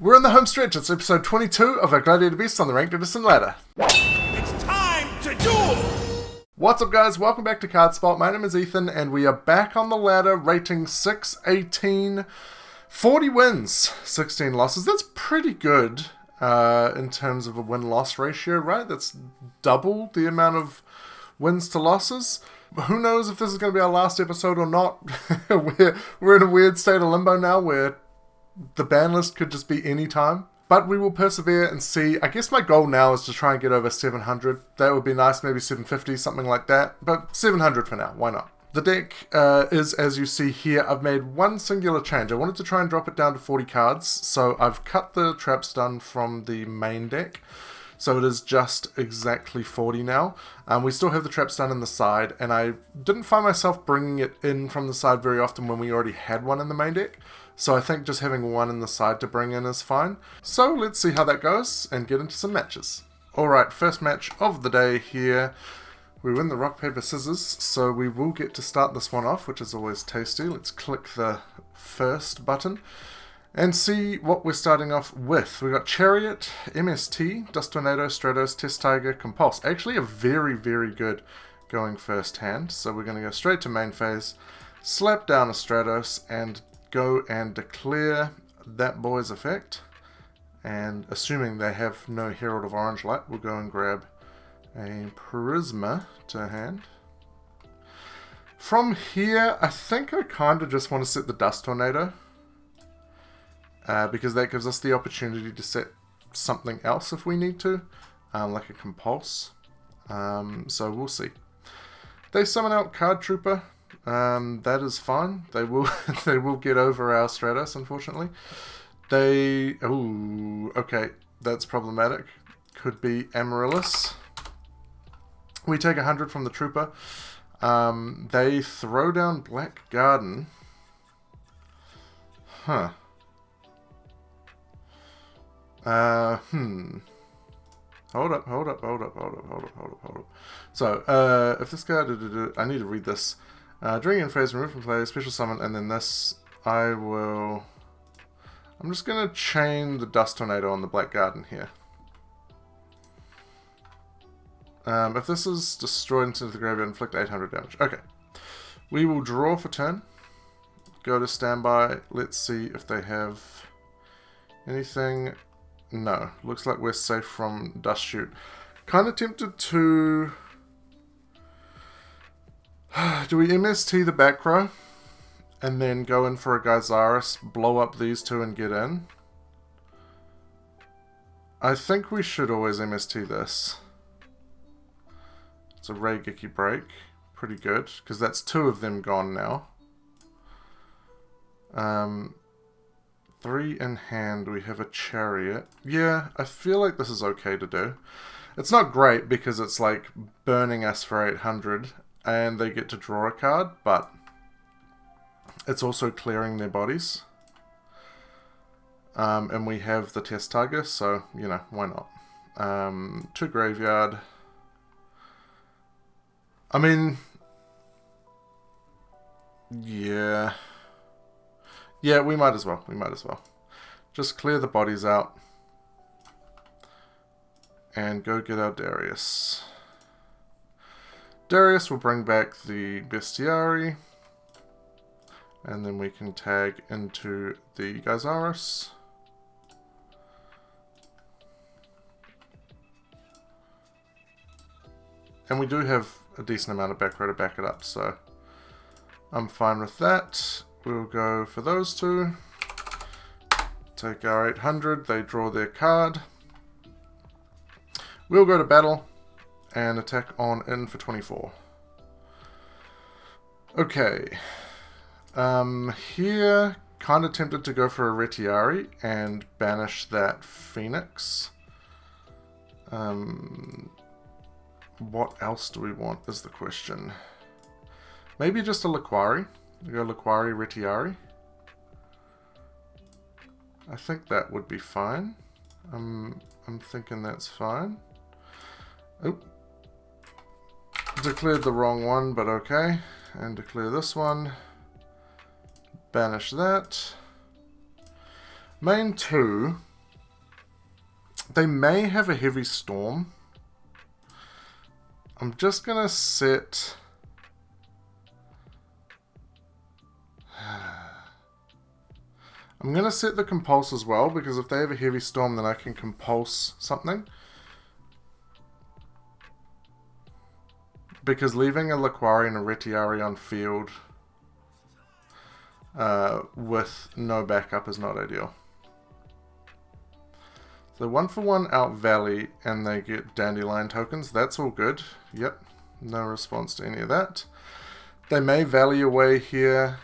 We're in the home stretch. It's episode 22 of our Gladiator Beasts on the Ranked Edison ladder. It's time to duel! What's up, guys? Welcome back to CardSpot. My name is Ethan, and we are back on the ladder, rating 6, 18, 40 wins, 16 losses. That's pretty good in terms of a win-loss ratio, right? That's double the amount of wins to losses. Who knows if this is going to be our last episode or not? We're in a weird state of limbo now where the ban list could just be any time. But we will persevere and see. I guess my goal now is to try and get over 700. That would be nice, maybe 750, something like that. But 700 for now, why not? The deck is, as you see here, I've made one singular change. I wanted to try and drop it down to 40 cards. So I've cut the trap stun from the main deck. So it is just exactly 40 now. We still have the trap stun in the side, and I didn't find myself bringing it in from the side very often when we already had one in the main deck. So I think just having one in the side to bring in is fine. So let's see how that goes and get into some matches. Alright, first match of the day here. We win the rock, paper, scissors, so we will get to start this one off, which is always tasty. Let's click the first button and see what we're starting off with. We've got Chariot, MST, Dust Tornado, Stratos, Test Tiger, Compulse. Actually a very, very good going first hand. So we're going to go straight to main phase, slap down a Stratos, and go and declare that boy's effect. And assuming they have no Herald of Orange Light, we'll go and grab a Prisma to hand. From here, I think I kind of just want to set the Dust Tornado. Because that gives us the opportunity to set something else if we need to, like a Compulse. So we'll see. They summon out Card Trooper. That is fine. They will they will get over our Stratos, unfortunately. Ooh, okay, that's problematic. Could be Amarylis. We take 100 from the Trooper. They throw down Black Garden. Huh. Hold up. So, if this guy... I need to read this. During in phase, remove from play, special summon, and then this, I'm just going to chain the Dust Tornado on the Black Garden here. If this is destroyed into the graveyard, inflict 800 damage. Okay. We will draw for turn. Go to standby. Let's see if they have anything. No. Looks like we're safe from Dust Shoot. Kind of tempted to... Do we MST the back row? And then go in for a Gyzaris, blow up these two and get in? I think we should always MST this. It's a Raigeki break. Pretty good, because that's two of them gone now. 3 in hand, we have a Chariot. Yeah, I feel like this is okay to do. It's not great because it's like burning us for 800 and they get to draw a card, but it's also clearing their bodies. And we have the Test Tiger, so, you know, why not? To graveyard. I mean, yeah. Yeah, we might as well. Just clear the bodies out. And go get our Darius. Darius will bring back the Bestiary. And then we can tag into the Gyzaris. And we do have a decent amount of back row to back it up, so I'm fine with that. We'll go for those two. Take our 800. They draw their card. We'll go to battle and attack on in for 24. Okay. Here, kind of tempted to go for a Retiari and banish that Phoenix. What else do we want is the question. Maybe just a Laquari. We go Laquari, Retiari. I think that would be fine. I'm thinking that's fine. Oop. Declared the wrong one, but okay. And declare this one. Banish that. Main 2. They may have a heavy storm. I'm just going to set... I'm going to set the compulse as well, because if they have a heavy storm, then I can compulse something. Because leaving a Laquari and a Retiari on field with no backup is not ideal. So 1-for-1 out Valley, and they get Dandelion tokens. That's all good. Yep, no response to any of that. They may Valley away here.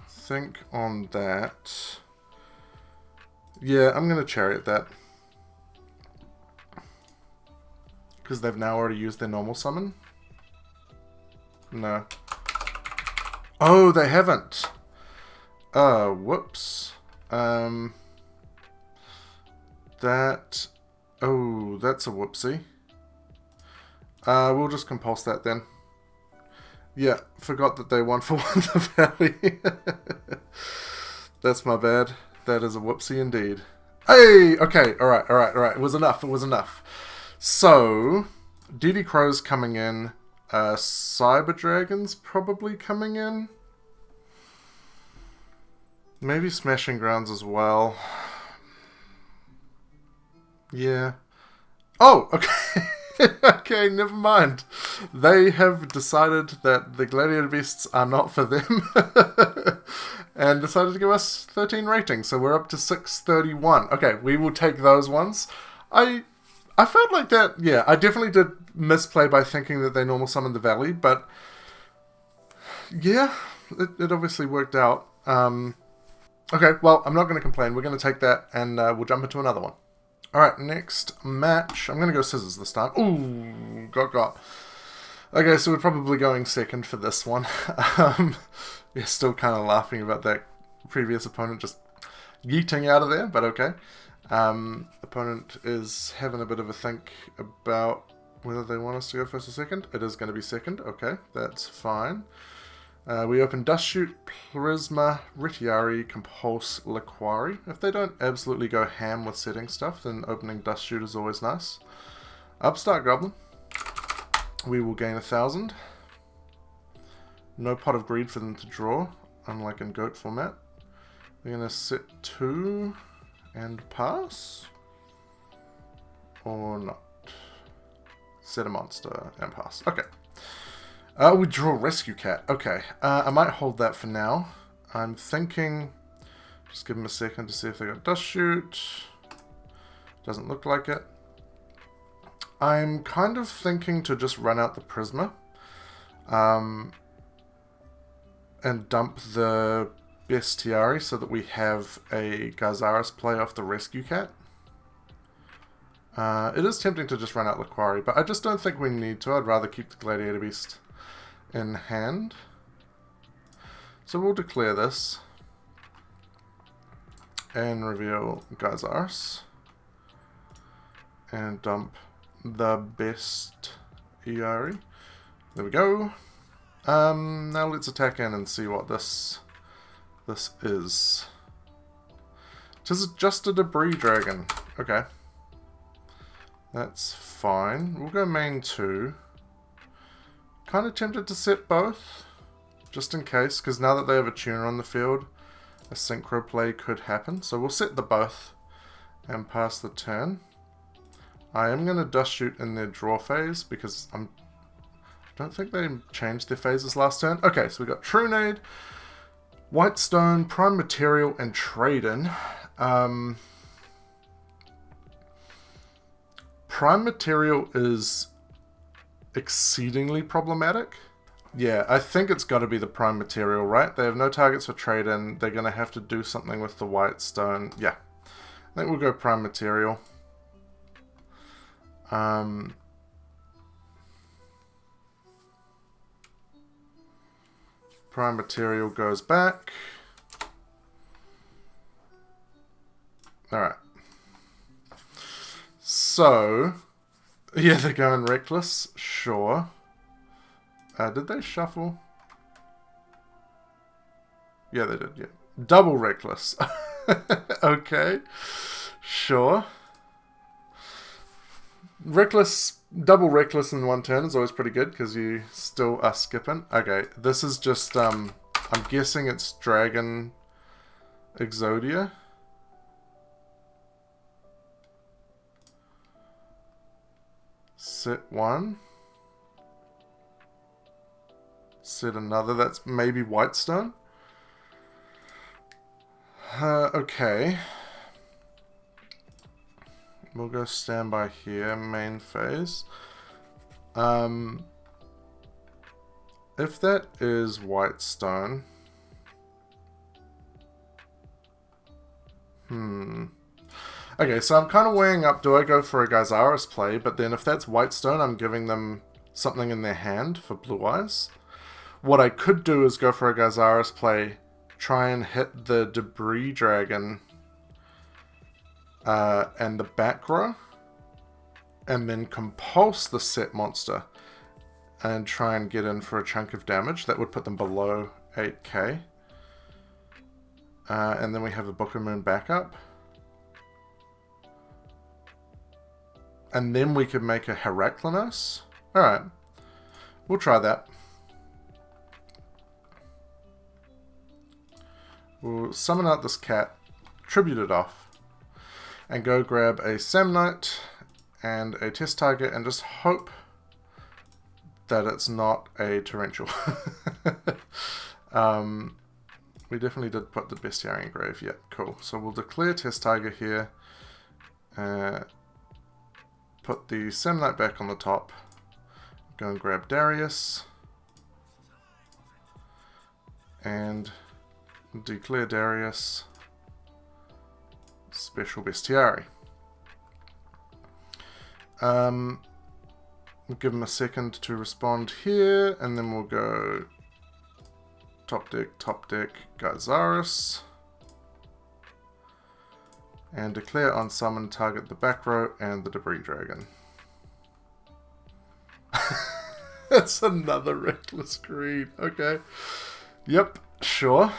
Think on that. Yeah, I'm going to Chariot that. Because they've now already used their normal summon. No. Oh, they haven't. Whoops. That... Oh, that's a whoopsie. We'll just compulse that then. Yeah, forgot that they 1-for-1 the Valley. That's my bad. That is a whoopsie indeed. Hey! Okay, alright. It was enough. So, DD Crow's coming in. Cyber Dragon's probably coming in. Maybe Smashing Grounds as well. Yeah. Oh, okay. Okay, never mind. They have decided that the Gladiator Beasts are not for them. And decided to give us 13 ratings. So we're up to 631. Okay, we will take those ones. I felt like that, yeah, I definitely did misplay by thinking that they normal summoned the Valley, but yeah, it obviously worked out. Okay, well, I'm not going to complain. We're going to take that, and we'll jump into another one. Alright, next match. I'm going to go scissors this time. Ooh, got. Okay, so we're probably going second for this one. We're still kind of laughing about that previous opponent just yeeting out of there, but okay. Opponent is having a bit of a think about whether they want us to go first or second. It is going to be second. Okay, that's fine. We open Dust Shoot, Prisma, Retiari, Compulse, Laquari. If they don't absolutely go ham with setting stuff, then opening Dust Shoot is always nice. Upstart Goblin. We will gain 1,000. No Pot of Greed for them to draw, unlike in Goat format. We're going to set 2 and pass. Or not. Set a monster and pass. Okay. We draw Rescue Cat. Okay. I might hold that for now. I'm thinking... Just give them a second to see if they got Dust Shoot. Doesn't look like it. I'm kind of thinking to just run out the Prisma. And dump the Bestiari so that we have a Garzaris play off the Rescue Cat. It is tempting to just run out Laquari, but I just don't think we need to. I'd rather keep the Gladiator Beast in hand. So we'll declare this. And reveal Garzaris. And dump the best Iari. There we go. Now let's attack in and see what this is. Tis just a debris dragon. Okay. That's fine. We'll go main 2. Kind of tempted to set both, just in case, because now that they have a tuner on the field, a synchro play could happen. So we'll set the both and pass the turn. I am going to Dust Shoot in their draw phase, because I don't think they changed their phases last turn. Okay, so we got Trunade, Whitestone, Prime Material, and Trade-In. Prime Material is exceedingly problematic. Yeah, I think it's got to be the Prime Material, right? They have no targets for trade-in. They're going to have to do something with the Whitestone. Yeah, I think we'll go Prime Material. Prime Material goes back. Alright. So, yeah, they're going Reckless, sure. Did they shuffle? Yeah, they did, yeah. Double Reckless. Okay. Sure. Reckless, double reckless in one turn is always pretty good because you still are skipping. Okay, this is just, I'm guessing it's Dragon Exodia. Set one. Set another. That's maybe Whitestone. Okay. We'll go standby here, main phase. If that is Whitestone... Okay, so I'm kind of weighing up, do I go for a Gyzaris play, but then if that's Whitestone, I'm giving them something in their hand for Blue Eyes. What I could do is go for a Gyzaris play, try and hit the Debris Dragon and the back row, and then compulse the set monster and try and get in for a chunk of damage. That would put them below 8k. And then we have a Book of Moon backup. And then we could make a Heraklinos. Alright, we'll try that. We'll summon out this cat, tribute it off, and go grab a Samnite and a test target and just hope that it's not a Torrential. We definitely did put the Bestiary in grave. Yeah, cool. So we'll declare test target here. Put the Samnite back on the top. Go and grab Darius. And declare Darius. Special Bestiary. We'll give him a second to respond here, and then we'll go top deck, Gyzaris. And declare on summon, target the back row and the Debris Dragon. That's another reckless greed. Okay. Yep, sure.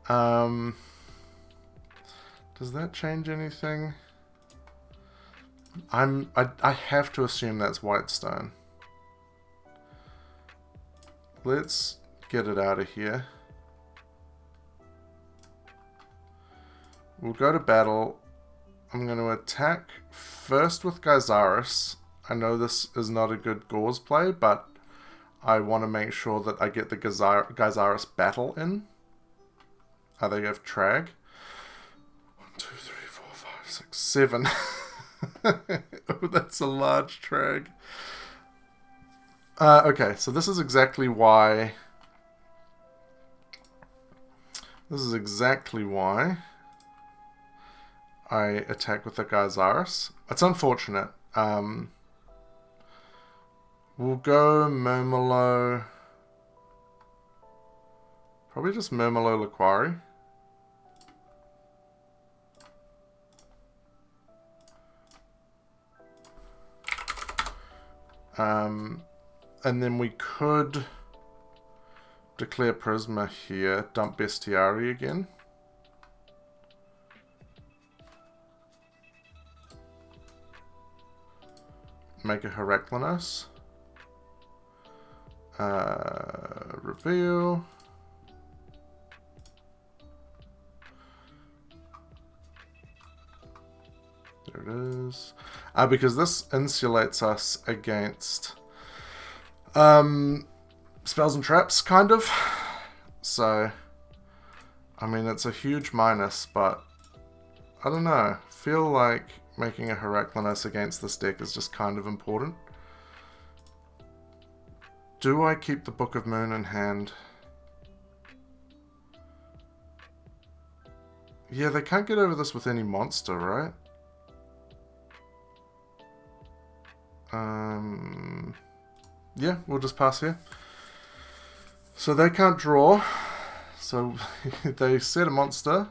Does that change anything? I have to assume that's Whitestone. Let's get it out of here. We'll go to battle. I'm going to attack first with Gyzaris. I know this is not a good Gauze play, but I want to make sure that I get the Gyzaris battle in. They have Trag. 1, 2, 3, 4, 5, 6, 7. Oh, that's a large Trag. Okay, so this is exactly why... I attack with the Gyzaris. It's unfortunate. We'll go Murmelo. Probably just Murmelo Laquari. And then we could declare Prisma here, dump Bestiary again. Make a Heraklinos. Reveal. There it is. Because this insulates us against spells and traps, kind of. So, I mean, it's a huge minus, but I don't know. Feel like making a Heraklinos against this deck is just kind of important. Do I keep the Book of Moon in hand? Yeah, they can't get over this with any monster, right? Yeah, we'll just pass here. So they can't draw. So they set a monster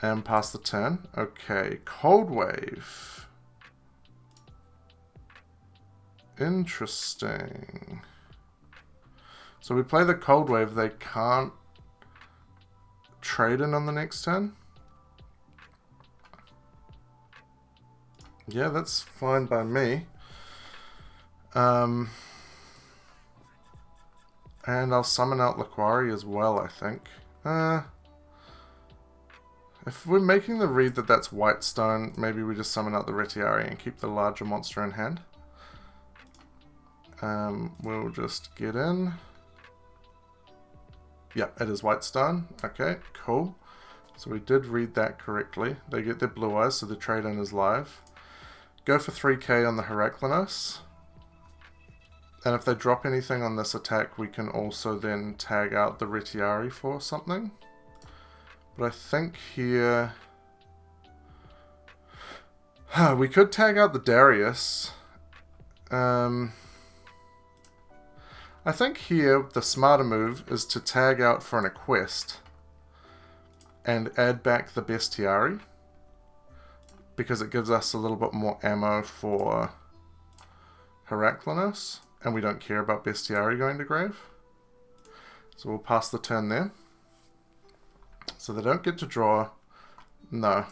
and pass the turn. Okay, Cold Wave. Interesting. So we play the Cold Wave. They can't trade in on the next turn? Yeah, that's fine by me. And I'll summon out Laquari as well, I think. If we're making the read that that's white stone, maybe we just summon out the Retiari and keep the larger monster in hand. We'll just get in. Yeah, it is white stone. Okay, cool. So we did read that correctly. They get their blue eyes, so the trade-in is live. Go for 3k on the Heraclinos. And if they drop anything on this attack, we can also then tag out the Retiari for something. But I think here... we could tag out the Darius. I think here the smarter move is to tag out for an Equest and add back the Bestiari, because it gives us a little bit more ammo for Heraclinos, and we don't care about Bestiari going to grave. So we'll pass the turn there. So they don't get to draw. No.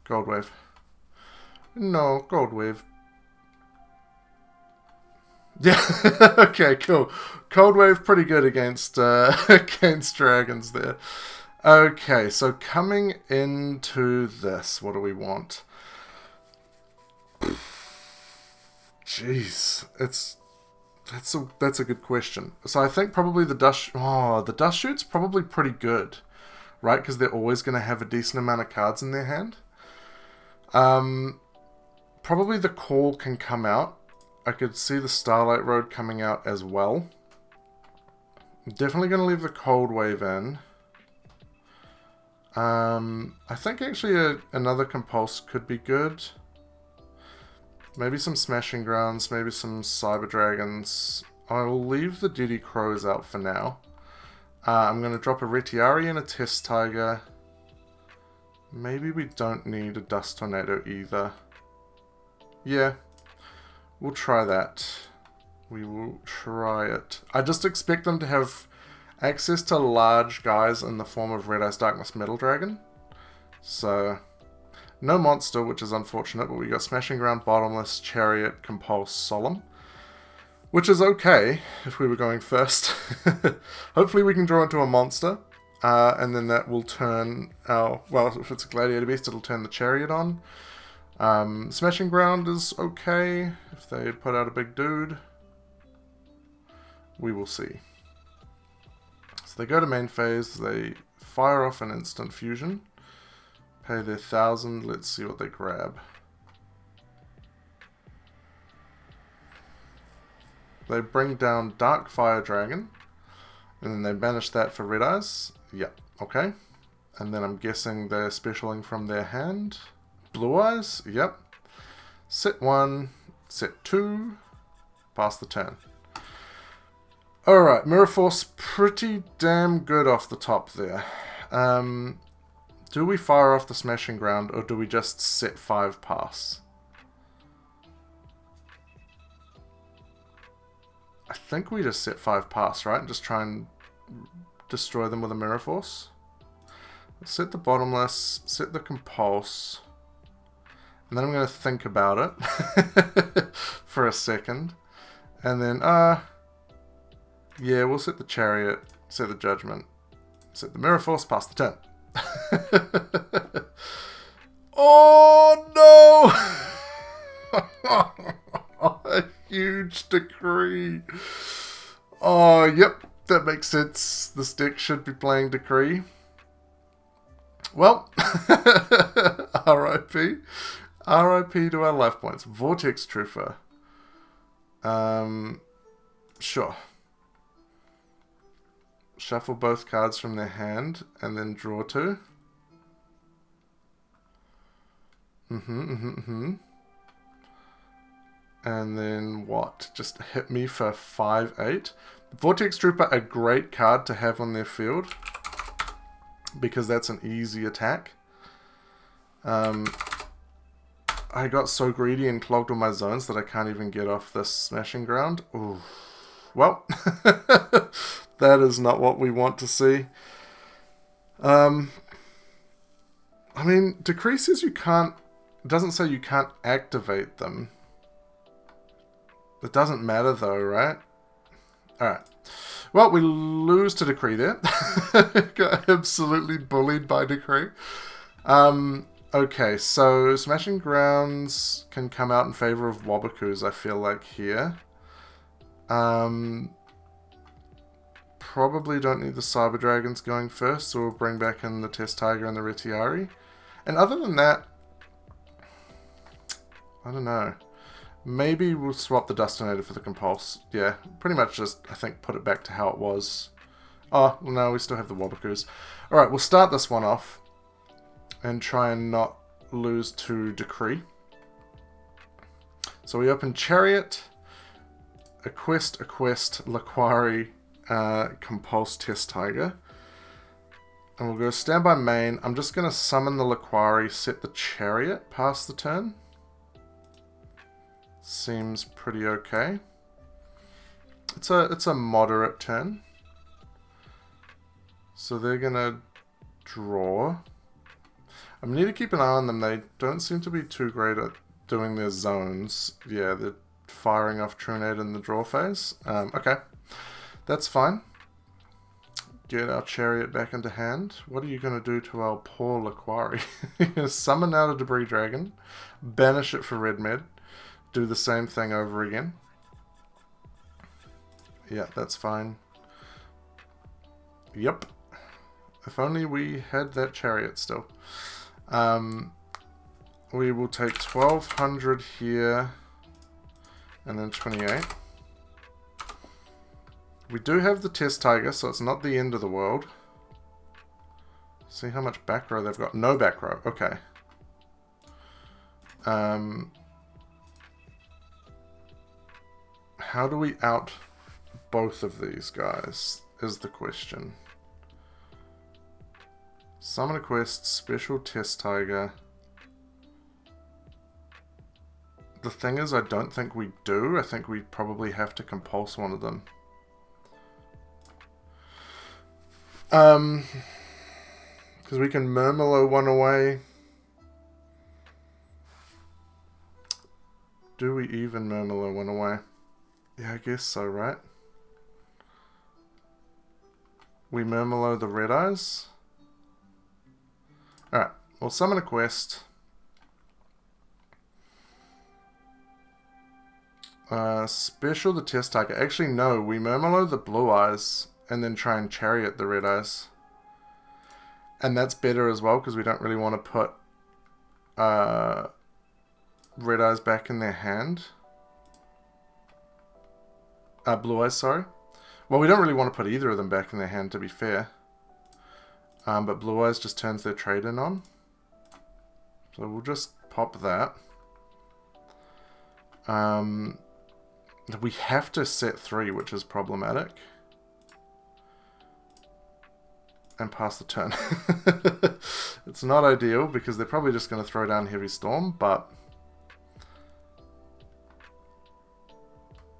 Gold Wave. No, Gold Wave. Yeah, okay, cool. Cold Wave pretty good against against dragons there. Okay, so coming into this, what do we want? Jeez, that's a good question. So I think probably the dust shoot's probably pretty good, right? Because they're always going to have a decent amount of cards in their hand. Probably the call can come out. I could see the Starlight Road coming out as well. I'm definitely going to leave the Cold Wave in. I think actually another Compulse could be good. Maybe some Smashing Grounds, maybe some Cyber Dragons. I will leave the Diddy Crows out for now. I'm going to drop a Retiari and a Test Tiger. Maybe we don't need a Dust Tornado either. Yeah. We'll try that. We will try it. I just expect them to have access to large guys in the form of Red Eyes Darkness Metal Dragon. So, no monster, which is unfortunate, but we got Smashing Ground, Bottomless, Chariot, Compulse, Solemn. Which is okay, if we were going first. Hopefully we can draw into a monster. And then that will turn our... Well, if it's a Gladiator Beast, it'll turn the Chariot on. Smashing Ground is okay if they put out a big dude. We will see. So they go to main phase, they fire off an instant fusion, pay their 1,000, let's see what they grab. They bring down Dark Fire Dragon, and then they banish that for Red Eyes. Yep, okay. And then I'm guessing they're specialing from their hand. Blue Eyes, yep. Set 1, set 2, pass the turn. Alright, Mirror Force, pretty damn good off the top there. Do we fire off the Smashing Ground, or do we just set 5 pass? I think we just set 5 pass, right? And just try and destroy them with a Mirror Force. Set the Bottomless, set the Compulse. And then I'm going to think about it for a second. And then, yeah, we'll set the Chariot, set the Judgment, set the Mirror Force, pass the turn. Oh no! A huge decree. Oh, yep, that makes sense. This deck should be playing Decree. Well, RIP. RIP to our life points. Vortex Trooper. Sure. Shuffle both cards from their hand and then draw 2. And then what? Just hit me for 5/8. Vortex Trooper, a great card to have on their field, because that's an easy attack. I got so greedy and clogged all my zones that I can't even get off this Smashing Ground. Ooh. Well, That is not what we want to see. I mean, Decree says you can't... It doesn't say you can't activate them. It doesn't matter though, right? Alright. Well, we lose to Decree there. Got absolutely bullied by Decree. Okay, so Smashing Grounds can come out in favor of Wabakus, I feel like, here. Probably don't need the Cyber Dragons going first, so we'll bring back in the Test Tiger and the Retiari. And other than that, I don't know. Maybe we'll swap the Dustinator for the Compulse. Yeah, pretty much just, I think, put it back to how it was. Oh, no, we still have the Wabakus. Alright, we'll start this one off. And try and not lose to Decree. So we open Chariot, a quest, Laquari, Compulse, Test Tiger. And we'll go Standby Main. I'm just going to summon the Laquari, set the Chariot past the turn. Seems pretty okay. It's a moderate turn. So they're going to draw. I need to keep an eye on them. They don't seem to be too great at doing their zones. Yeah, they're firing off Trunade in the draw phase. Okay, that's fine. Get our Chariot back into hand. What are you going to do to our poor Laquari? You're going to summon out a Debris Dragon, banish it for Red Med, do the same thing over again. Yeah, that's fine. Yep. If only we had that Chariot still. We will take 1200 here and then 28. We do have the Test Tiger, so it's not the end of the world. See how much back row they've got. No back row. Okay. How do we out both of these guys is the question. Summon a quest, special Test Tiger. The thing is, I don't think we do. I think we probably have to compulse one of them. Because we can Murmillo one away. Do we even Murmillo one away? Yeah, I guess so, right? We Murmillo the Red Eyes. Alright, we'll summon a quest. Special the Test Tiger. Actually, no, we Murmillo the Blue Eyes and then try and Chariot the Red Eyes. And that's better as well because we don't really want to put Red Eyes back in their hand. Blue Eyes, sorry. Well, we don't really want to put either of them back in their hand, to be fair. But Blue Eyes just turns their trade-in on. So we'll just pop that. We have to set 3, which is problematic. And pass the turn. It's not ideal, because they're probably just going to throw down Heavy Storm, but...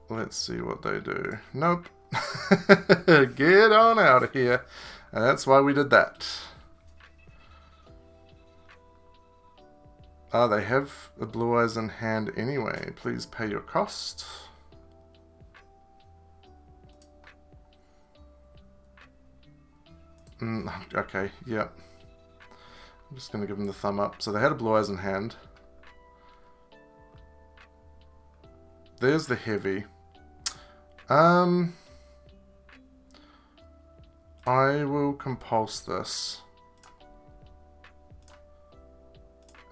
let's see what they do. Nope. Get on out of here. And that's why we did that. Ah, they have the Blue Eyes in hand anyway. Please pay your cost. Okay, yep. I'm just going to give them the thumb up. So they had a Blue Eyes in hand. There's the heavy. I will compulse this.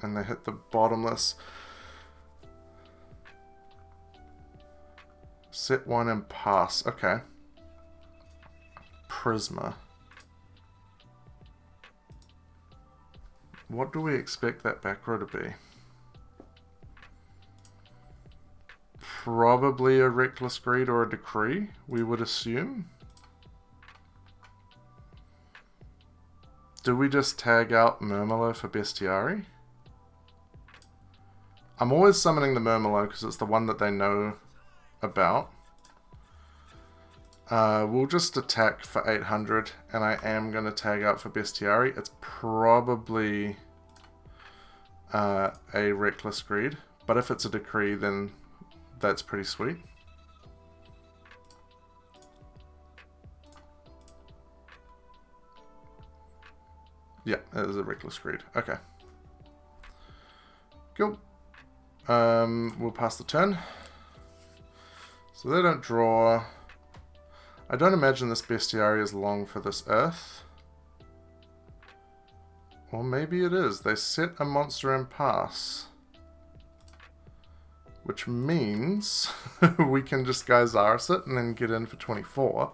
And they hit the bottomless. Set 1 and pass. Okay. Prisma. What do we expect that back row to be? Probably a Reckless Greed or a Decree, we would assume. Do we just tag out Murmillo for Bestiari? I'm always summoning the Murmillo because it's the one that they know about. We'll just attack for 800, and I am going to tag out for Bestiary. It's probably a Reckless Greed, but if it's a Decree, then that's pretty sweet. Yeah, it is a Reckless Greed. Okay. Cool. We'll pass the turn. So they don't draw. I don't imagine this Bestiary is long for this Earth. Or maybe it is. They set a monster and pass. Which means we can just Geysaris it and then get in for 24.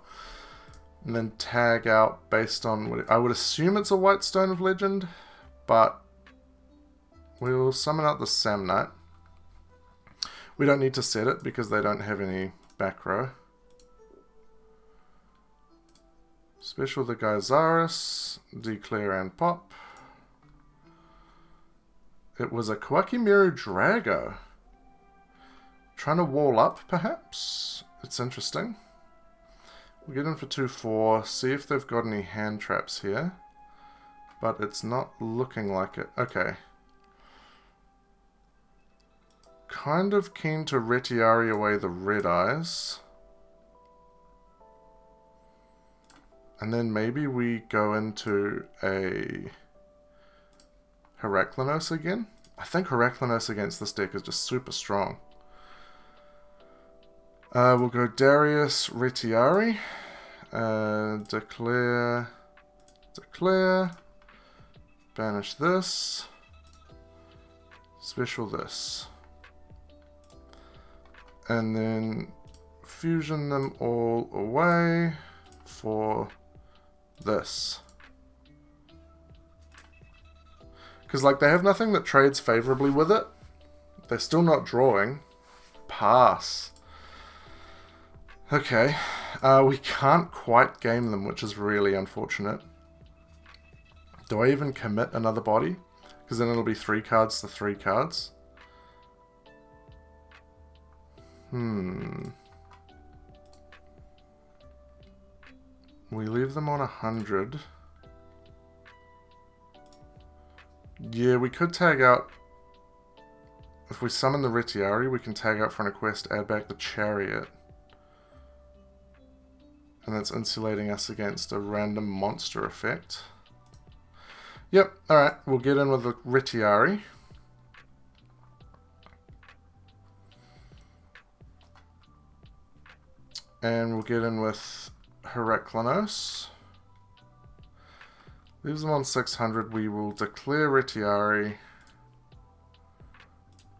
And then tag out based on what I would assume it's a White Stone of Legend, but we'll summon out the Samnite. We don't need to set it because they don't have any back row. Special the Geysaris, declare and pop. It was a Kwakimiru Drago. Trying to wall up, perhaps? It's interesting. We'll get in for 2-4, see if they've got any hand traps here. But it's not looking like it. Okay. Kind of keen to Retiari away the red eyes. And then maybe we go into a Heraklinos again. I think Heraklinos against this deck is just super strong. We'll go Darius, Retiari, declare, banish this, special this, and then fusion them all away for this. Because like they have nothing that trades favorably with it. They're still not drawing. Pass. Okay, we can't quite game them, which is really unfortunate. Do I even commit another body? Because then it'll be 3 cards to 3 cards. We leave them on 100. Yeah, we could tag out. If we summon the Retiari, we can tag out for an quest, add back the Chariot. And that's insulating us against a random monster effect. Yep, alright, we'll get in with the Retiari. And we'll get in with Heraklinos. Leaves them on 600, we will declare Retiari.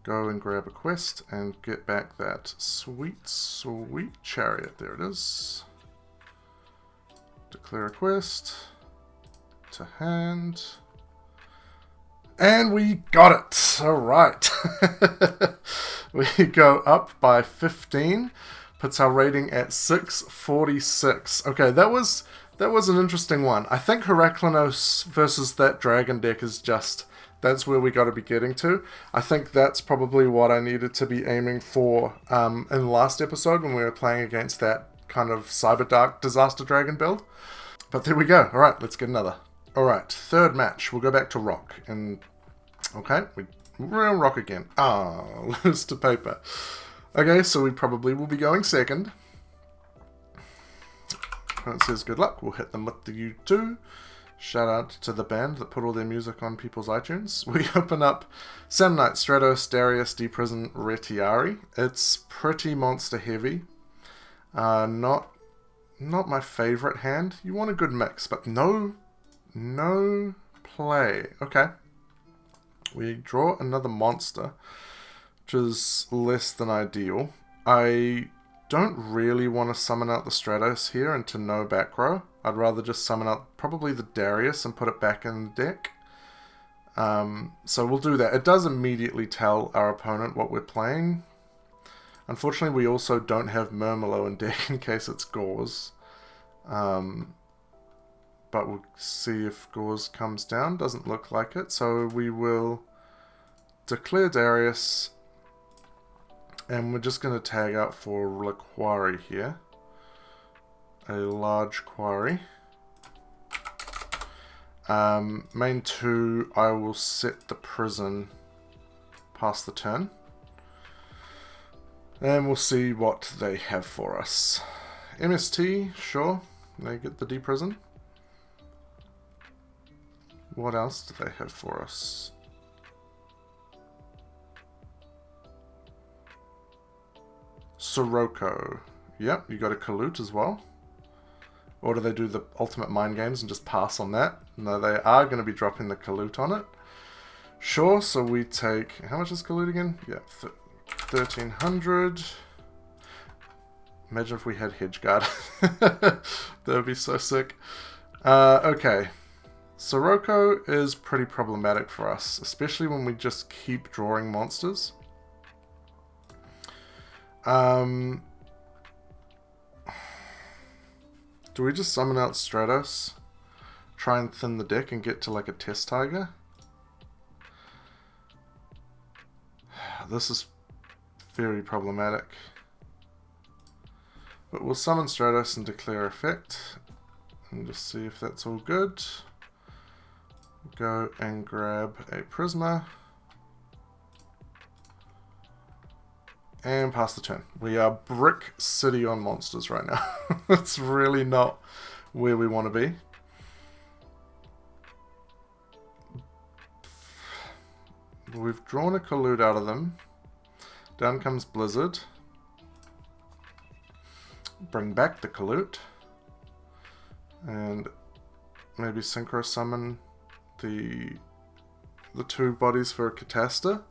Go and grab a quest and get back that sweet, sweet Chariot. There it is. Declare a quest to hand. And we got it! Alright. We go up by 15. Puts our rating at 646. Okay, that was an interesting one. I think Heraklinos versus that dragon deck is just... That's where we got to be getting to. I think that's probably what I needed to be aiming for in the last episode when we were playing against that kind of Cyber Dark Disaster Dragon build. But there we go. Alright, let's get another. Alright, third match. We'll go back to Rock. And okay, we're on Rock again. Ah, lose to paper. Okay, so we probably will be going second. It says good luck. We'll hit them with the U2. Shout out to the band that put all their music on people's iTunes. We open up Samnite, Stratos, Darius, Deprison, Retiari. It's pretty monster heavy. Not my favorite hand. You want a good mix, but no play. Okay. We draw another monster, which is less than ideal. I don't really want to summon out the Stratos here into no back row. I'd rather just summon out probably the Darius and put it back in the deck. So we'll do that. It does immediately tell our opponent what we're playing. Unfortunately, we also don't have Murmelo in deck in case it's Gauze. But we'll see if Gauze comes down. Doesn't look like it. So we will declare Darius. And we're just going to tag out for Laquari here. a large quarry. Main 2, I will set the prison past the turn. And we'll see what they have for us. MST, sure. They get the D prison. What else do they have for us? Sirocco. Yep, you got a Kalut as well. Or do they do the ultimate mind games and just pass on that? No, they are going to be dropping the Kalut on it. Sure, so we take... How much is Kalut again? Yeah, 1,300. Imagine if we had Hedgeguard. That would be so sick. Okay. Sirocco is pretty problematic for us, especially when we just keep drawing monsters. Do we just summon out Stratos? Try and thin the deck and get to like a Test Tiger? This is very problematic. But we'll summon Stratos and declare effect. And just see if that's all good. Go and grab a Prisma. And pass the turn. We are brick city on monsters right now. It's really not where we want to be. We've drawn a Kalut out of them. Down comes Blizzard. Bring back the Kalut. And maybe Synchro Summon the 2 bodies for a Catasta.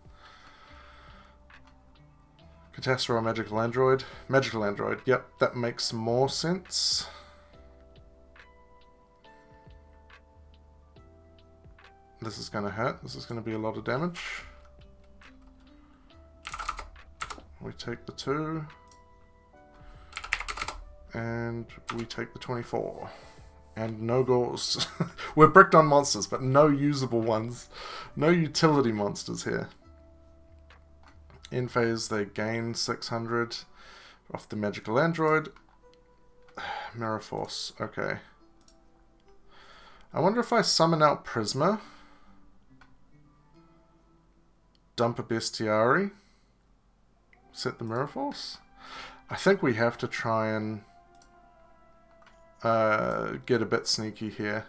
Catastro or Magical Android? Magical Android, yep, that makes more sense. This is going to hurt. This is going to be a lot of damage. We take the 2. And we take the 24. And no gauze. We're bricked on monsters, but no usable ones. No utility monsters here. In phase, they gain 600 off the Magical Android. Mirror Force, okay. I wonder if I summon out Prisma. Dump a Bestiary. Set the Mirror Force. I think we have to try and get a bit sneaky here.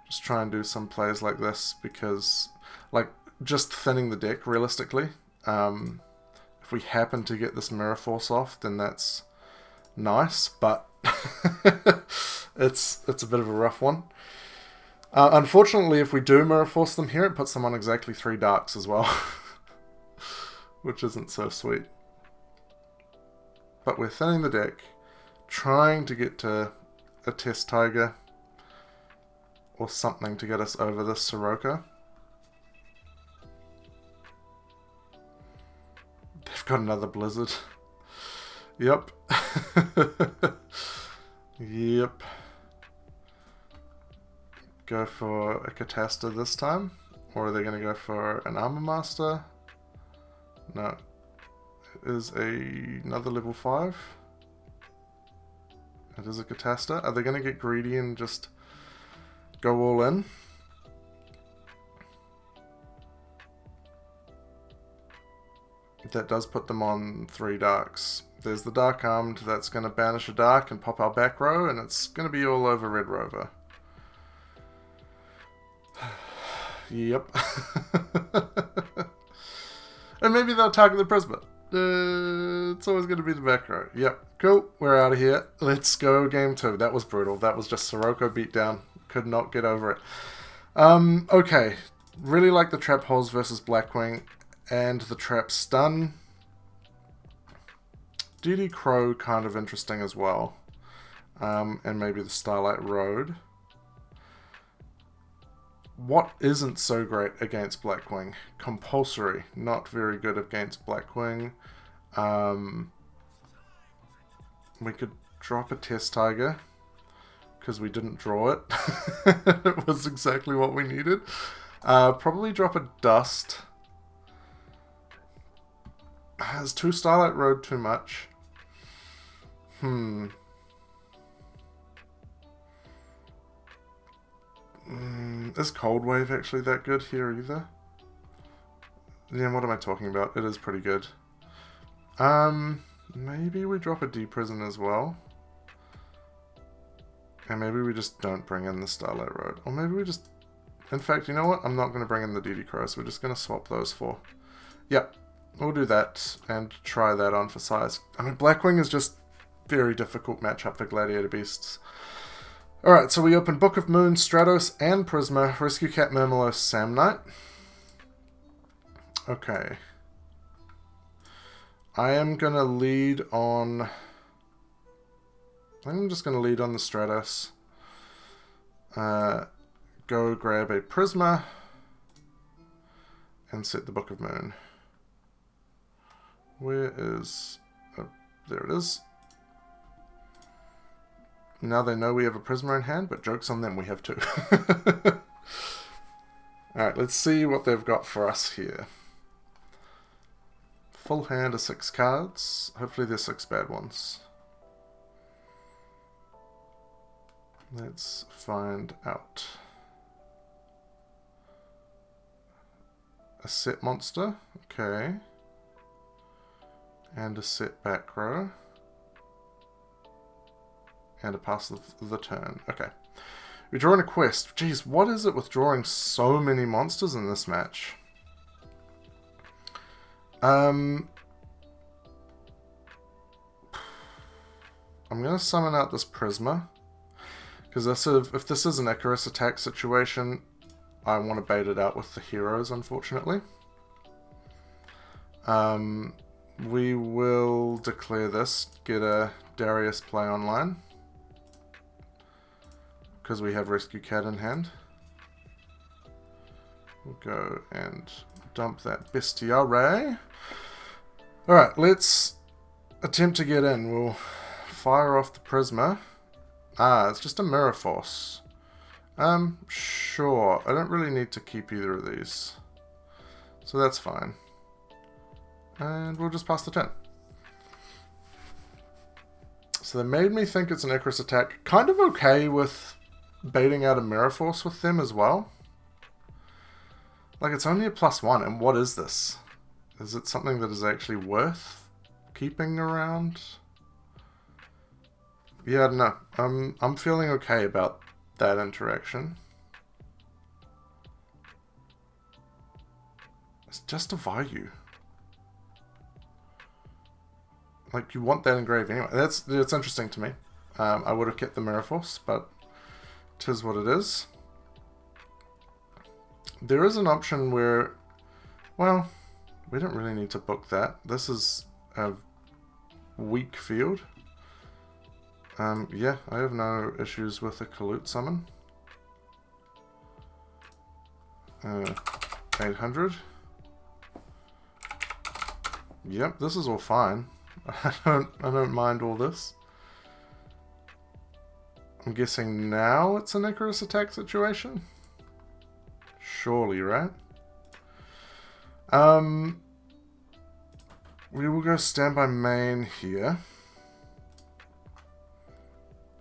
Just try and do some plays like this because, like, just thinning the deck realistically. If we happen to get this Mirror Force off, then that's nice, but it's a bit of a rough one. Unfortunately, if we do Mirror Force them here, it puts them on exactly 3 darks as well, which isn't so sweet. But we're thinning the deck, trying to get to a Test Tiger or something to get us over this Sirocco. They've got another Blizzard. Yep. Yep. Go for a Catasta this time? Or are they going to go for an Armor Master? No. It is another level 5. It is a Catasta. Are they going to get greedy and just go all in? That does put them on 3 darks. There's the Dark Armed, that's going to banish a dark and pop our back row, and it's going to be all over Red Rover. Yep. And maybe they'll target the Prisma. It's always going to be the back row. Yep, cool, we're out of here. Let's go game 2. That was brutal. That was just Sirocco beat down. Could not get over it. Okay, really like the Trap Holes versus Blackwing. And the Trap Stun. DD Crow, kind of interesting as well. And maybe the Starlight Road. What isn't so great against Blackwing? Compulsory. Not very good against Blackwing. We could drop a Test Tiger. Because we didn't draw it. It was exactly what we needed. Probably drop a Dust. Is 2 Starlight Road too much? Is Cold Wave actually that good here either? Yeah, what am I talking about? It is pretty good. Maybe we drop a D-Prison as well. And maybe we just don't bring in the Starlight Road. Or maybe we just... In fact, you know what? I'm not going to bring in the DD Crows. We're just going to swap those for... Yep, we'll do that and try that on for size. I mean, Blackwing is just very difficult matchup for Gladiator Beasts. Alright, so we open Book of Moon, Stratos, and Prisma. Rescue Cat, Murmillos, Samnite. Okay. I am going to lead on... I'm just going to lead on the Stratos. Go grab a Prisma. And set the Book of Moon. Where is... Oh, there it is. Now they know we have a Prisma in hand, but joke's on them, we have two. Alright, let's see what they've got for us here. Full hand of 6 cards. Hopefully there's 6 bad ones. Let's find out. A set monster. Okay. And a set back row. And a pass of the turn. Okay. We're drawing a quest. Jeez, what is it with drawing so many monsters in this match? I'm going to summon out this Prisma. Because if this is an Icarus attack situation, I want to bait it out with the heroes, unfortunately. We will declare this, get a Darius play online. Because we have Rescue Cat in hand. We'll go and dump that Bestiare. Alright, let's attempt to get in. We'll fire off the Prisma. Ah, it's just a Mirror Force. Sure. I don't really need to keep either of these. So that's fine. And we'll just pass the turn. So they made me think it's an Icarus attack. Kind of okay with baiting out a Mirror Force with them as well. Like, it's only a +1, and what is this? Is it something that is actually worth keeping around? Yeah, no. I'm feeling okay about that interaction. It's just a value. Like, you want that engraved anyway. It's interesting to me. I would have kept the Mirror Force, but 'tis what it is. There is an option where, well, we don't really need to book that. This is a weak field. Yeah, I have no issues with a Kalut summon. 800. Yep, this is all fine. I don't mind all this. I'm guessing now it's an Icarus attack situation? Surely, right? We will go standby main here.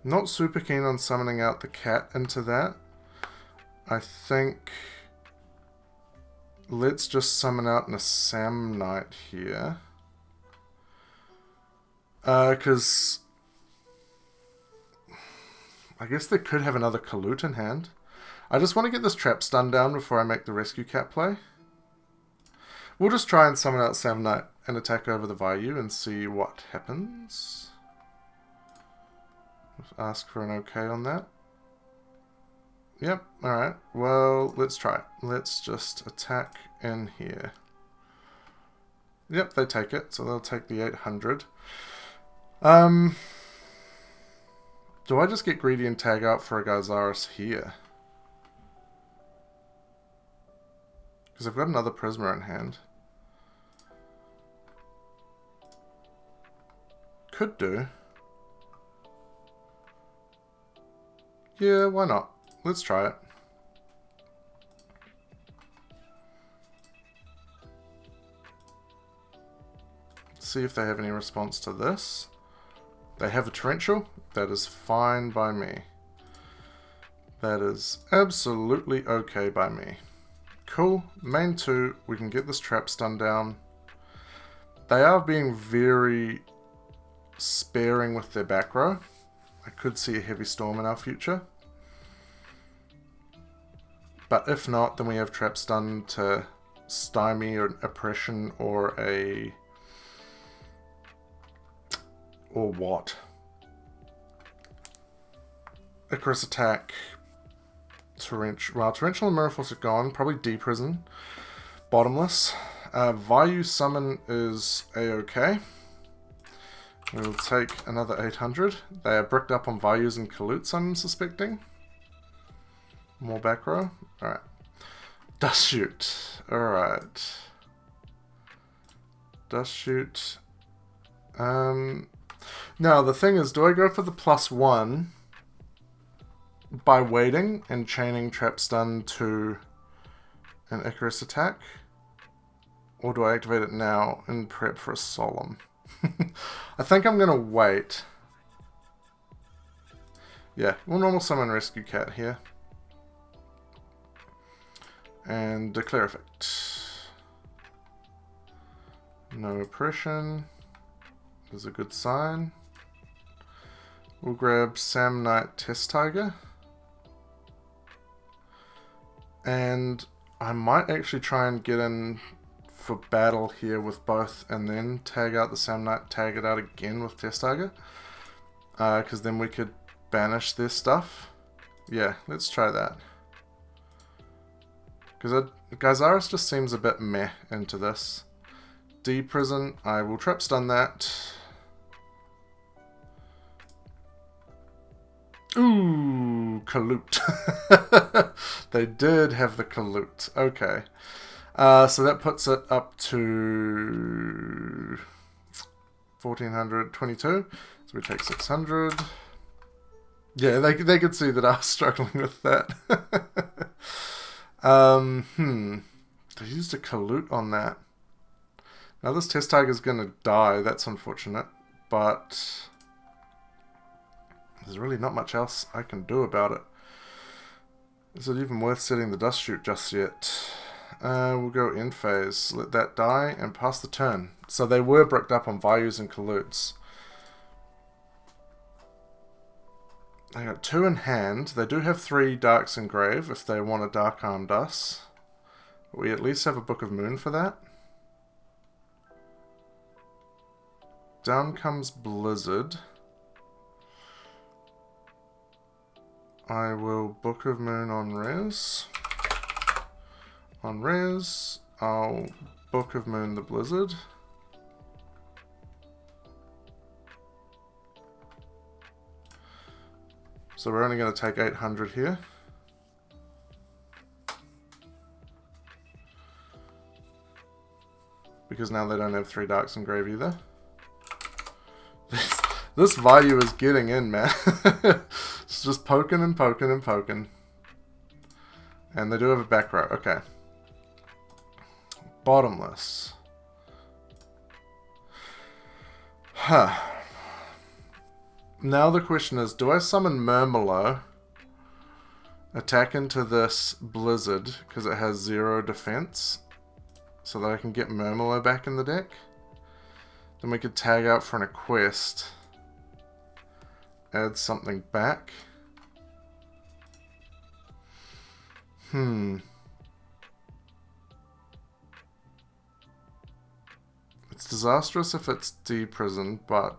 Not super keen on summoning out the cat into that. I think let's just summon out an Samnite here. Because I guess they could have another Kalut in hand. I just want to get this trap stun down before I make the Rescue Cat play. We'll just try and summon out Samnite and attack over the Vayu and see what happens. Ask for an okay on that. Yep, alright. Well, let's try it. Let's just attack in here. Yep, they take it, so they'll take the 800. Do I just get greedy and tag out for a Gyzaris here? Because I've got another Prisma in hand. Could do. Yeah, why not? Let's try it. See if they have any response to this. They have a Torrential. That is fine by me. That is absolutely okay by me. Cool. Main 2, we can get this trap stun down. They are being very sparing with their back row. I could see a heavy storm in our future. But if not, then we have trap stun to stymie an oppression or a... or what? Icarus attack. Torrential and Mirrorforce are gone. Probably D-Prison. Bottomless. Vayu Summon is a-okay. We'll take another 800. They are bricked up on Vayus and Kalutes, I'm suspecting. More back row. Alright. Dust Shoot. Alright. Dust Shoot. Now, the thing is, do I go for the +1 by waiting and chaining Trap Stun to an Icarus attack? Or do I activate it now and prep for a Solemn? I think I'm going to wait. Yeah, we'll normal summon Rescue Cat here. And Declare Effect. No oppression. Is a good sign. We'll grab Sam Knight Test Tiger. And I might actually try and get in for battle here with both and then tag out the Sam Knight, tag it out again with Test Tiger. Because then we could banish their stuff. Yeah, let's try that. Because Gyzaris just seems a bit meh into this. D-Prison, I will Trap Stun that. Ooh, Kalute. They did have the Kalute. Okay. So that puts it up to 1422. So we take 600. Yeah, they could see that I was struggling with that. They used a Kalute on that. Now this Test Tiger is going to die. That's unfortunate. But there's really not much else I can do about it. Is it even worth setting the Dust Shoot just yet? We'll go end phase. Let that die and pass the turn. So they were bricked up on Vayus and Kalutes. They got 2 in hand. They do have 3 Darks in grave if they want to Dark Armed us. But we at least have a Book of Moon for that. Down comes Blizzard. I will Book of Moon on res. On res, I'll Book of Moon the Blizzard. So we're only going to take 800 here. Because now they don't have 3 Darks in grave either. This Vayu is getting in, man. It's just poking and poking and poking. And they do have a back row. Okay. Bottomless. Huh. Now the question is, do I summon Murmelo, attack into this Blizzard, because it has 0 defense, so that I can get Murmelo back in the deck? Then we could tag out for an quest. Add something back. It's disastrous if it's D-Prison, but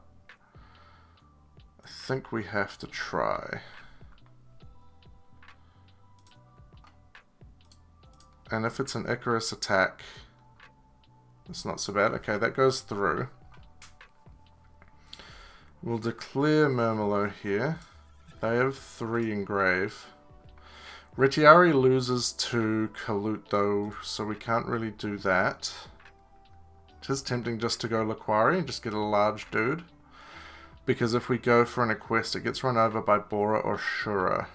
I think we have to try. And if it's an Icarus attack, it's not so bad. Okay, that goes through. We'll declare Murmelo here. They have 3 in grave. Retiari loses to Kalute though, so we can't really do that. It is tempting just to go Laquari and just get a large dude. Because if we go for an quest, it gets run over by Bora or Shura.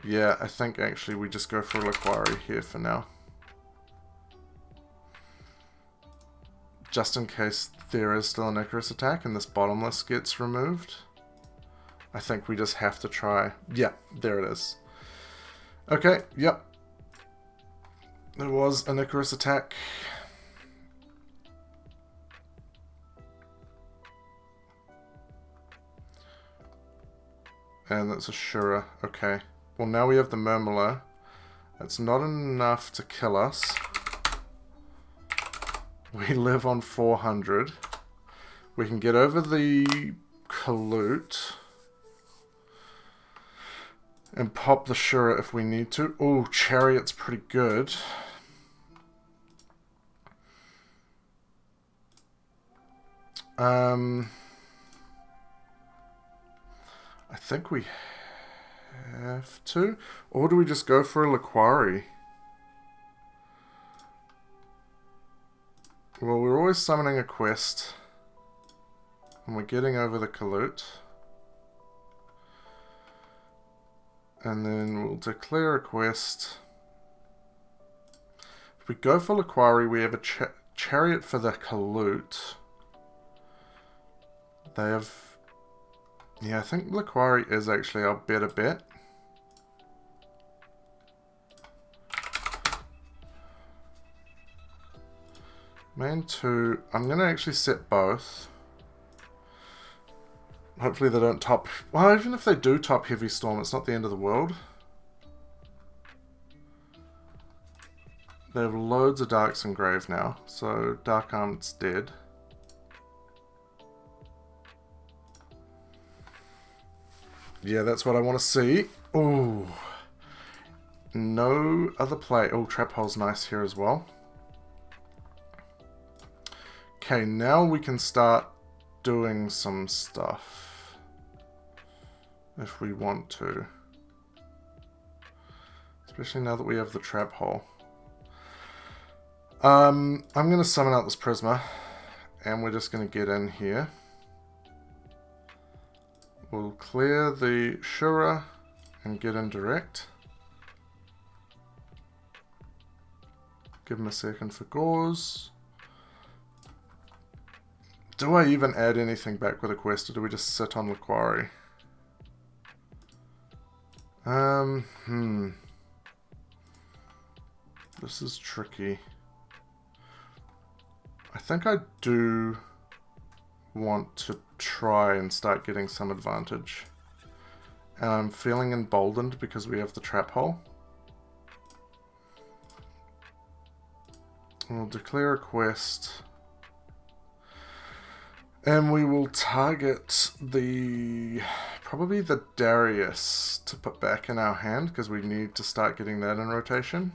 Yeah, I think actually we just go for Laquari here for now. Just in case there is still an Icarus attack and this Bottomless gets removed. I think we just have to try. Yeah, there it is. Okay, yep. There was an Icarus attack. And that's a Shura. Okay. Well, now we have the Murmler. That's not enough to kill us. We live on 400. We can get over the Kalute. And pop the Shura if we need to. Oh, Chariot's pretty good. I think we have to. Or do we just go for a Laquari? Well, we're always summoning a quest. And we're getting over the Kalute. And then we'll declare a quest. If we go for Laquari, we have a Chariot for the Kalute. They have... Yeah, I think Laquari is actually our better bet. Main 2. I'm going to actually set both. Hopefully they don't top... Well, even if they do top Heavy Storm, it's not the end of the world. They have loads of Darks Engraved now, so Dark Armed's dead. Yeah, that's what I want to see. Ooh. No other play. Oh, Trap Hole's nice here as well. Okay, now we can start doing some stuff. If we want to. Especially now that we have the Trap Hole. I'm going to summon out this Prisma. And we're just going to get in here. We'll clear the Shura and get in direct. Give him a second for Gauze. Do I even add anything back with a quest, or do we just sit on Laquari? This is tricky. I think I do want to try and start getting some advantage. And I'm feeling emboldened because we have the Trap Hole. We'll declare a quest. And we will target the... probably the Darius to put back in our hand, because we need to start getting that in rotation.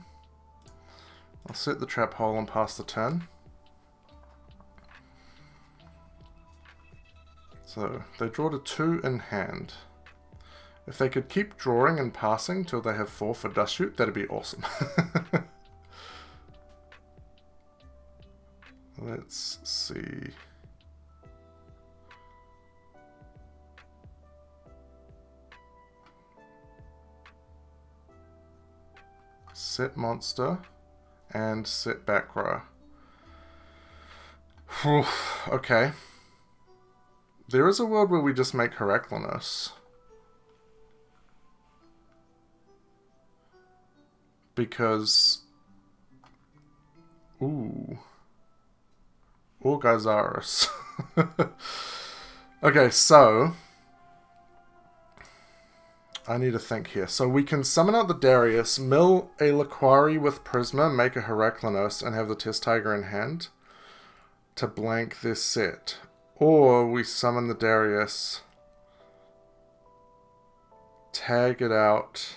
I'll set the Trap Hole and pass the turn. So, they draw to 2 in hand. If they could keep drawing and passing till they have 4 for Dust Shoot, that'd be awesome. Let's see... Set monster and set back row. Whew, okay. There is a world where we just make Heraclinus. Because... Ooh. Or Gyzaris. Okay, so... I need to think here. So we can summon out the Darius, mill a Laquari with Prisma, make a Heraclinus, and have the Test Tiger in hand to blank this set. Or we summon the Darius, tag it out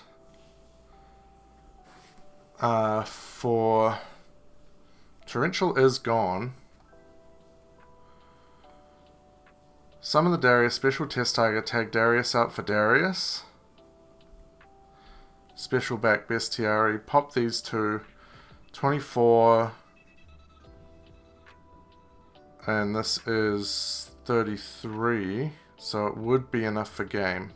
for... Torrential is gone. Summon the Darius, special Test Tiger, tag Darius out for Darius. Special back Bestiary, pop these two, 24, and this is 33, so it would be enough for game.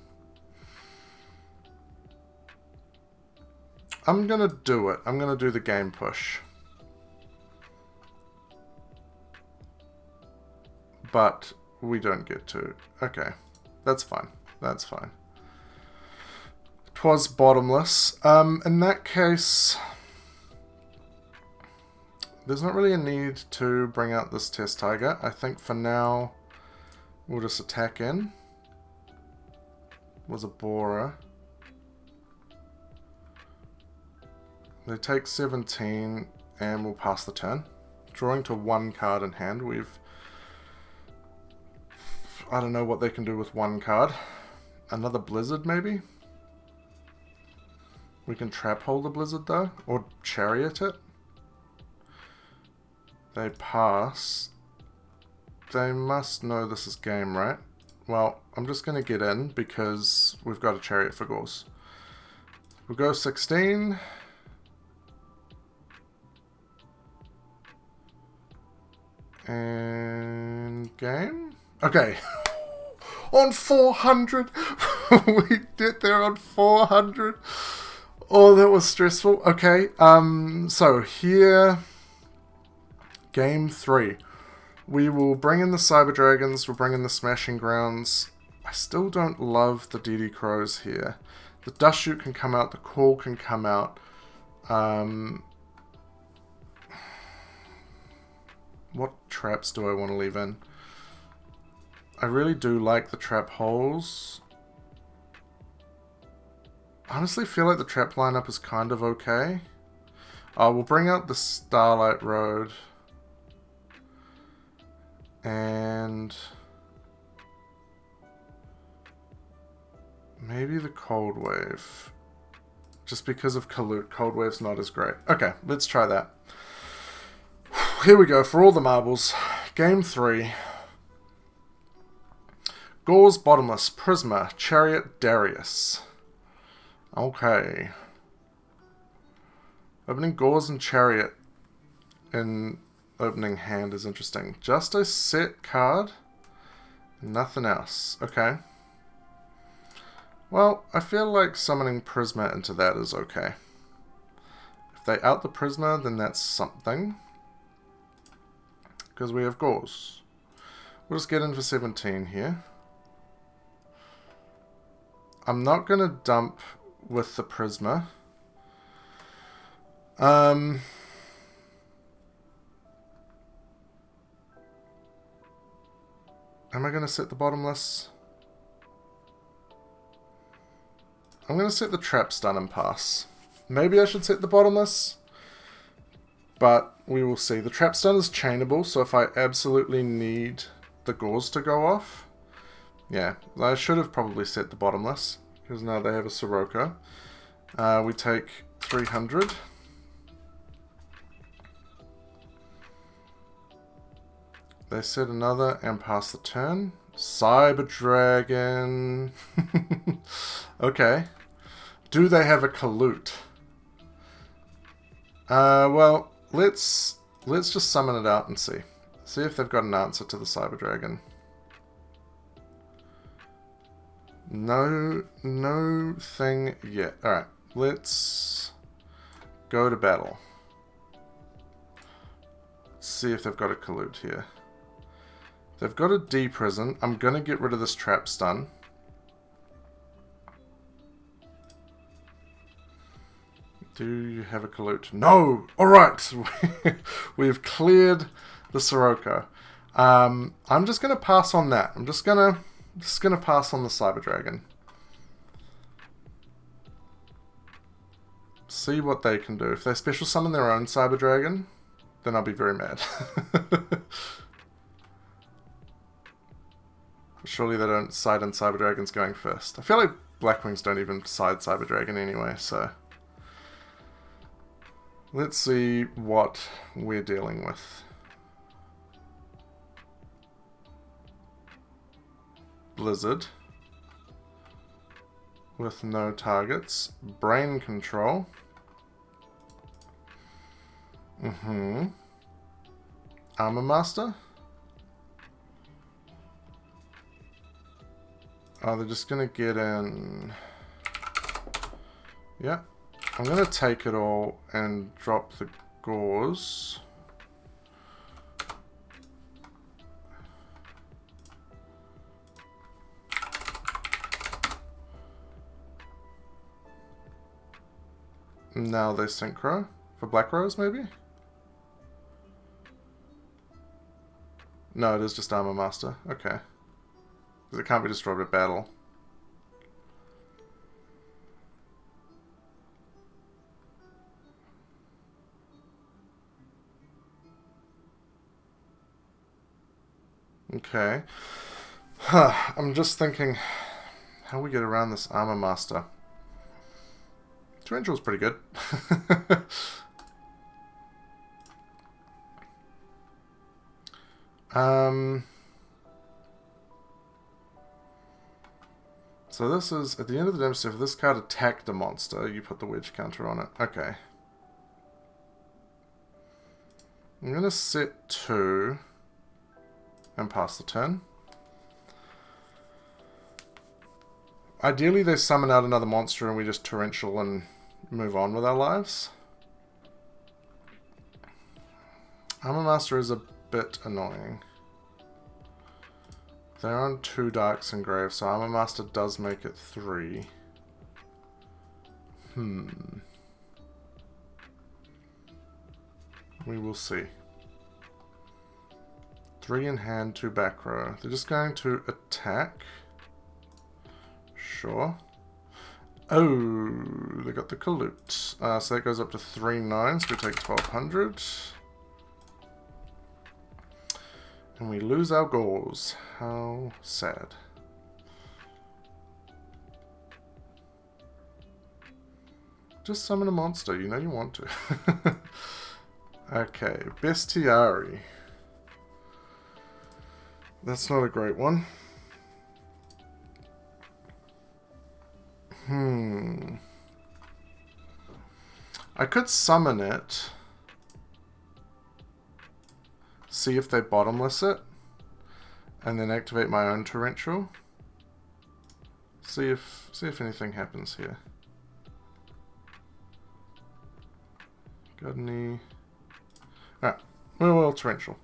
I'm gonna do it. I'm gonna do the game push. But we don't get to. Okay, that's fine. That's fine. Twas bottomless. In that case, there's not really a need to bring out this test tiger. I think for now, we'll just attack in. Was a borer. They take 17, and we'll pass the turn. Drawing to 1 card in hand. I don't know what they can do with 1 card. Another blizzard, maybe? We can trap hold the blizzard, though. Or chariot it. They pass. They must know this is game, right? Well, I'm just going to get in because we've got a chariot for Gauls. We'll go 16. And game? Okay. On 400! We get there on 400! Oh, that was stressful. Okay, so here... Game 3. We will bring in the Cyber Dragons, we'll bring in the Smashing Grounds. I still don't love the DD Crows here. The Dust Shoot can come out, the Call can come out. What traps do I want to leave in? I really do like the trap holes. I honestly feel like the trap lineup is kind of okay. We'll bring out the Starlight Road. And maybe the Cold Wave. Just because of Kalut, Cold Wave's not as great. Okay, let's try that. Here we go, for all the marbles. Game 3. Gauls Bottomless, Prisma, Chariot, Darius. Okay. Opening Gauls and Chariot in opening hand is interesting. Just a set card, nothing else. Okay. Well, I feel like summoning Prisma into that is okay. If they out the Prisma, then that's something. Because we have Gauls. We'll just get in for 17 here. I'm not going to dump with the Prisma. Am I going to set the bottomless? I'm going to set the trap stun and pass. Maybe I should set the bottomless. But we will see. The trap stun is chainable, so if I absolutely need the Gauls to go off, yeah, I should have probably set the bottomless, because now they have a Sirocco. We take 300. They set another and pass the turn. Cyber Dragon. Okay. Do they have a Kalut? Well, let's just summon it out and see. See if they've got an answer to the Cyber Dragon. No thing yet. Alright, let's go to battle. Let's see if they've got a Kalut here. They've got a D-Prison. I'm going to get rid of this trap stun. Do you have a Kalut? No! Alright! We've cleared the Sirocco. I'm just going to pass on that. I'm just going to pass on the Cyber Dragon. See what they can do. If they special summon their own Cyber Dragon, then I'll be very mad. Surely they don't side in Cyber Dragons going first. I feel like Blackwings don't even side Cyber Dragon anyway, so... Let's see what we're dealing with. Blizzard. With no targets. Brain Control. Armor Master. Oh, they're just going to get in... Yeah. I'm going to take it all and drop the Gauls. Now they synchro. For Black Rose, maybe? No, it is just Armor Master. Okay. Because it can't be destroyed with battle. Okay. I'm just thinking how we get around this Armor Master. Tarantulas pretty good. So this is, at the end of the damage step, if this card attacked a monster, you put the wedge counter on it. Okay. I'm going to set 2 and pass the turn. Ideally they summon out another monster and we just torrential and move on with our lives. Armor Master is a bit annoying. They're on 2 Darks and Graves, so Armor Master does make it 3. We will see. 3 in hand, 2 back row. They're just going to attack. Sure. Oh, they got the Kalute. So that goes up to 3/9, so we take 1200. And we lose our gauze. How sad. Just summon a monster, you know you want to. Okay, Bestiari. That's not a great one. I could summon it. See if they bottomless it. And then activate my own torrential. See if anything happens here. Got any... Alright, well, torrential.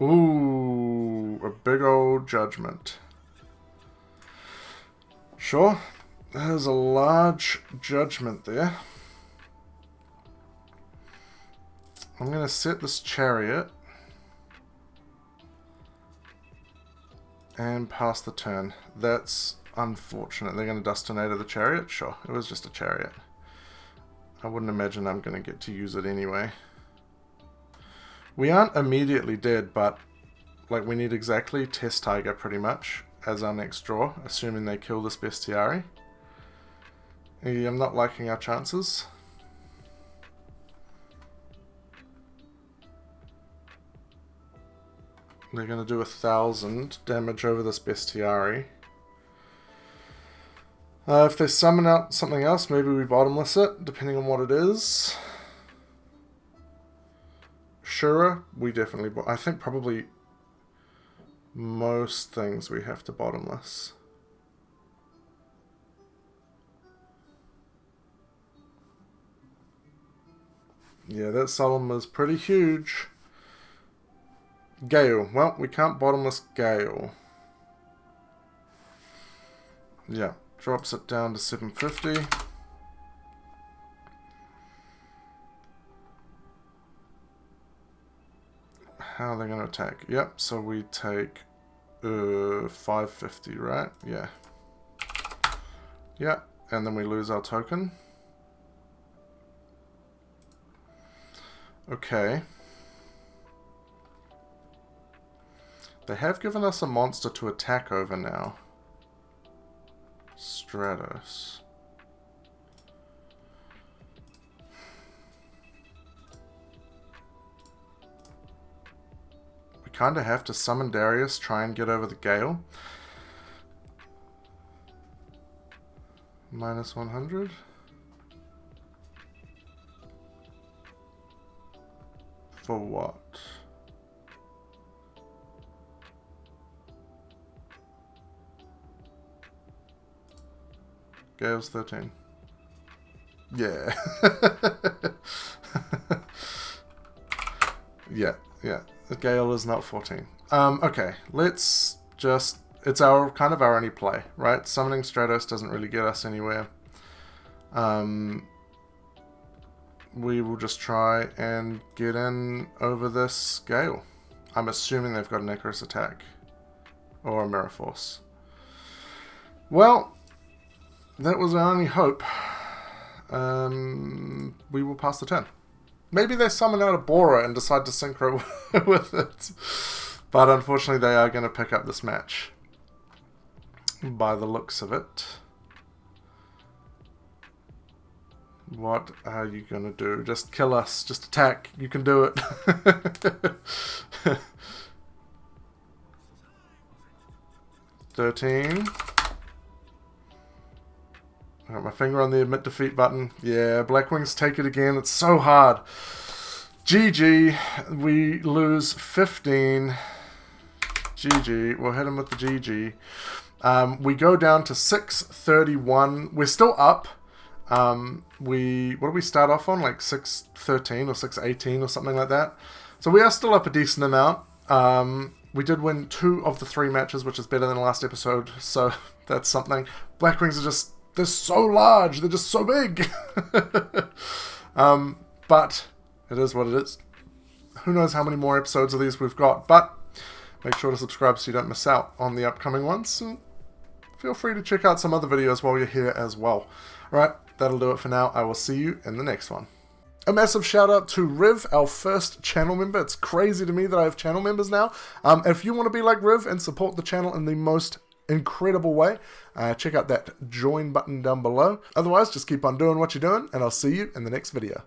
Ooh, a big old judgment. Sure, there's a large judgment there. I'm going to set this chariot and pass the turn. That's unfortunate. They're going to Dust Tornado the chariot? Sure, it was just a chariot. I wouldn't imagine I'm going to get to use it anyway. We aren't immediately dead, but like we need exactly Test Tiger pretty much as our next draw, assuming they kill this Bestiari. I'm not liking our chances. They're going to do 1,000 damage over this Bestiari. If they summon out something else, maybe we bottomless it, depending on what it is. Shura, we definitely... I think probably most things we have to bottomless. Yeah, that Solemn is pretty huge. Gale. Well, we can't bottomless Gale. Yeah, drops it down to 750. How are they going to attack? Yep, so we take 550, right? Yeah. Yeah, and then we lose our token. Okay. They have given us a monster to attack over now. Stratos. We kind of have to summon Darius, try and get over the Gale. Minus 100. For what? Gale's 13. Yeah. Yeah. The Gale is not 14. Okay, let's just it's our kind of our only play, right? Summoning Stratos doesn't really get us anywhere. We will just try and get in over this Gale. I'm assuming they've got an Icarus attack. Or a Mirror Force. Well, that was our only hope. We will pass the turn. Maybe they summon out a Bora and decide to synchro with it. But unfortunately they are going to pick up this match. By the looks of it. What are you going to do? Just kill us. Just attack. You can do it. $13. I got my finger on the admit defeat button. Yeah, Blackwings take it again. It's so hard. GG. We lose 15. GG. We'll hit him with the GG. We go down to 631. We're still up. What did we start off on? Like 613 or 618 or something like that. So we are still up a decent amount. We did win 2 of the 3 matches, which is better than the last episode. So that's something. Blackwings are just, they're so large. They're just so big. But it is what it is. Who knows how many more episodes of these we've got. But make sure to subscribe so you don't miss out on the upcoming ones. And feel free to check out some other videos while you're here as well. Alright, that'll do it for now. I will see you in the next one. A massive shout out to Riv, our first channel member. It's crazy to me that I have channel members now. If you want to be like Riv and support the channel in the most incredible way, check out that join button down below. Otherwise, just keep on doing what you're doing, and I'll see you in the next video.